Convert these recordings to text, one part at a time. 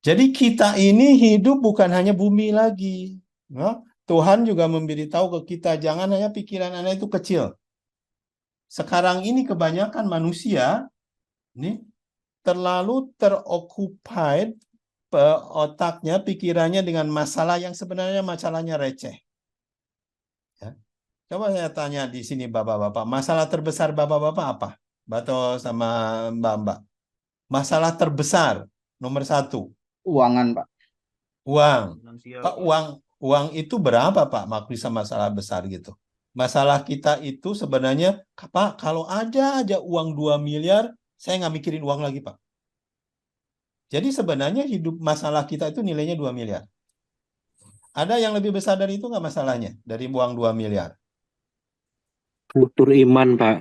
Jadi kita ini hidup bukan hanya bumi lagi. Ya. Tuhan juga memberitahu ke kita, jangan hanya pikiran Anda itu kecil. Sekarang ini kebanyakan manusia nih terlalu teroccupied otaknya, pikirannya dengan masalah yang sebenarnya masalahnya receh. Ya. Coba saya tanya di sini bapak-bapak, masalah terbesar bapak-bapak apa? Bato sama mbak-mbak. Masalah terbesar nomor satu, Uangan, Pak. uang. Finansial, Pak, Pak. uang itu berapa Pak? Bisa masalah besar gitu. Masalah kita itu sebenarnya, Pak, kalau ada aja uang 2 miliar, saya nggak mikirin uang lagi Pak. Jadi sebenarnya hidup masalah kita itu nilainya 2 miliar. Ada yang lebih besar dari itu nggak masalahnya? Dari uang 2 miliar. Butuh iman, Pak.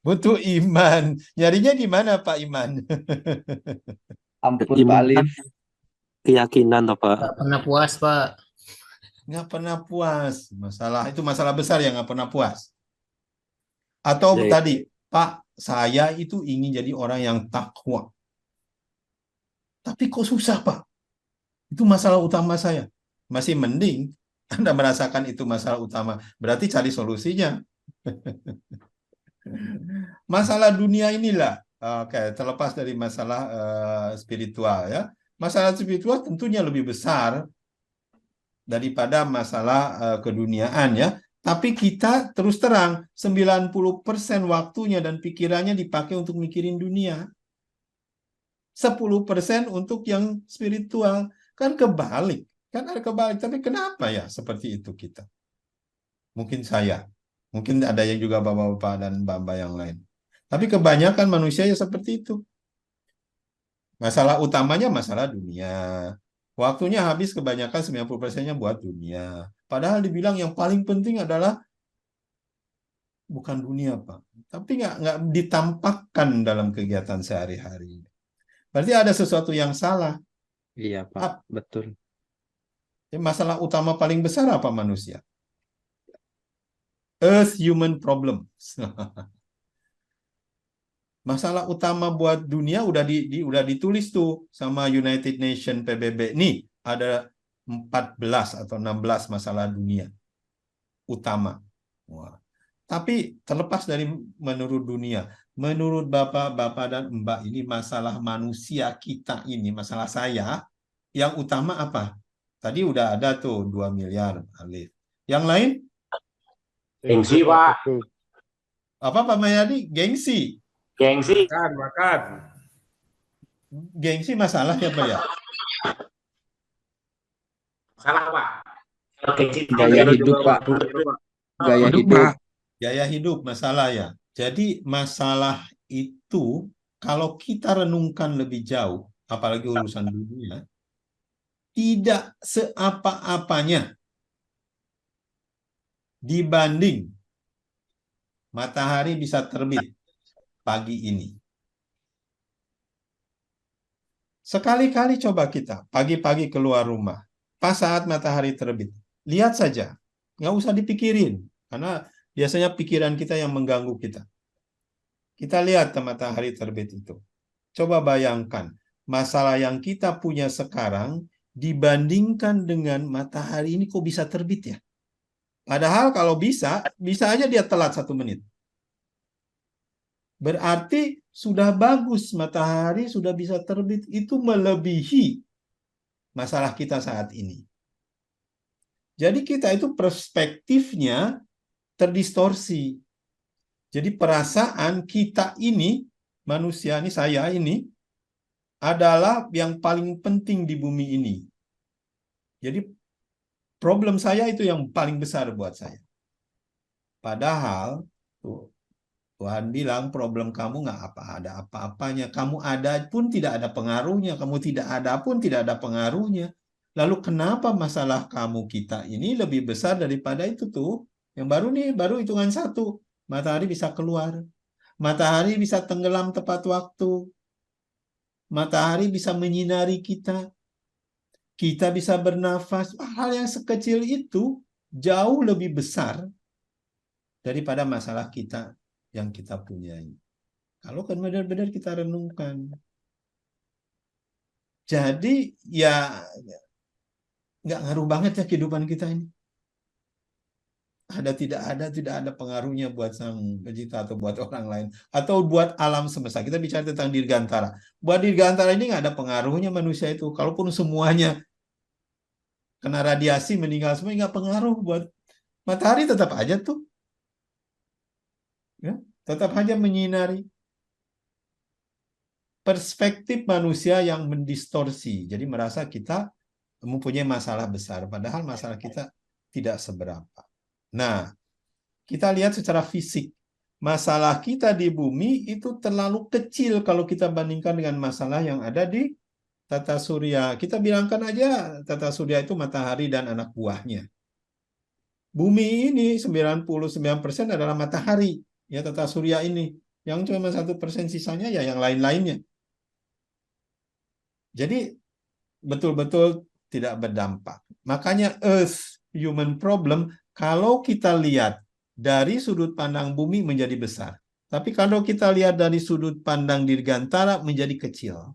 Butuh iman. Nyarinya di mana Pak Iman? Ampun, Pak Iman kan Alif. keyakinan, toh, Pak. Nggak pernah puas, Pak. Nggak pernah puas. Itu masalah besar yang nggak pernah puas. Atau Ya, tadi, Pak, saya itu ingin jadi orang yang takwa. Tapi kok susah, Pak? Itu masalah utama saya. Masih mending Anda merasakan itu masalah utama. Berarti cari solusinya. Masalah dunia inilah. Oke, terlepas dari masalah spiritual ya. Masalah spiritual tentunya lebih besar daripada masalah keduniaan ya. Tapi kita terus terang 90% waktunya dan pikirannya dipakai untuk mikirin dunia. 10% untuk yang spiritual. Kan kebalik. Kan ada kebalik. Tapi kenapa ya seperti itu kita? Mungkin saya. Mungkin ada yang juga bapak-bapak dan mbak-mbak yang lain. Tapi kebanyakan manusia ya seperti itu. Masalah utamanya masalah dunia. Waktunya habis kebanyakan 90%-nya buat dunia. Padahal dibilang yang paling penting adalah bukan dunia, Pak. Tapi nggak ditampakkan dalam kegiatan sehari-hari. Berarti ada sesuatu yang salah. iya, Pak. Betul. Masalah utama paling besar apa manusia? Earth human problem. Masalah utama buat dunia udah ditulis tuh sama United Nation PBB. Nih, ada 14 atau 16 masalah dunia utama. Wah. Tapi terlepas dari menurut dunia, menurut Bapak-bapak dan Mbak ini masalah manusia kita ini, masalah saya, yang utama apa? Tadi udah ada tuh 2 miliar, Alif. Yang lain? Gengsi, Pak. Apa Pak Mayadi? Gengsi. Gengsi. Makan. Gengsi masalah ya Pak ya? Salah, Pak. Gengsi. Gaya hidup, Pak. Gaya Hidup, hidup. Pak. Gaya hidup masalah ya. Jadi masalah itu kalau kita renungkan lebih jauh, apalagi urusan dunia, tidak seapa-apanya dibanding matahari bisa terbit pagi ini. Sekali-kali coba kita pagi-pagi keluar rumah, pas saat matahari terbit, lihat saja, nggak usah dipikirin, karena biasanya pikiran kita yang mengganggu kita. Kita lihat matahari terbit itu. Coba bayangkan, masalah yang kita punya sekarang dibandingkan dengan matahari ini kok bisa terbit ya? Padahal kalau bisa aja dia telat 1 menit. Berarti sudah bagus matahari sudah bisa terbit, itu melebihi masalah kita saat ini. Jadi kita itu perspektifnya terdistorsi. Jadi perasaan kita ini, manusia ini, saya ini, adalah yang paling penting di bumi ini. Jadi problem saya itu yang paling besar buat saya. Padahal Tuhan bilang problem kamu nggak ada apa-apanya. Kamu ada pun tidak ada pengaruhnya. Kamu tidak ada pun tidak ada pengaruhnya. Lalu kenapa masalah kamu kita ini lebih besar daripada itu tuh? Yang baru nih, baru hitungan 1. Matahari bisa keluar. Matahari bisa tenggelam tepat waktu. Matahari bisa menyinari kita. Kita bisa bernafas. Hal yang sekecil itu jauh lebih besar daripada masalah kita yang kita punyai. Kalau kan benar-benar kita renungkan. Jadi ya nggak ngaruh banget ya kehidupan kita ini. Tidak ada pengaruhnya buat sang pencipta atau buat orang lain atau buat alam semesta. Kita bicara tentang dirgantara. Buat dirgantara ini nggak ada pengaruhnya manusia itu. Kalaupun semuanya kena radiasi meninggal semua nggak pengaruh buat matahari, tetap aja tuh, ya, tetap aja menyinari. Perspektif manusia yang mendistorsi, jadi merasa kita mempunyai masalah besar, padahal masalah kita tidak seberapa. Nah, kita lihat secara fisik, masalah kita di bumi itu terlalu kecil kalau kita bandingkan dengan masalah yang ada di tata surya. Kita bilangkan aja tata surya itu matahari dan anak buahnya. Bumi ini 99% adalah matahari, ya, tata surya ini. Yang cuma 1% sisanya ya yang lain-lainnya. Jadi betul-betul tidak berdampak. Makanya Earth human problem, kalau kita lihat dari sudut pandang bumi menjadi besar. Tapi kalau kita lihat dari sudut pandang dirgantara menjadi kecil.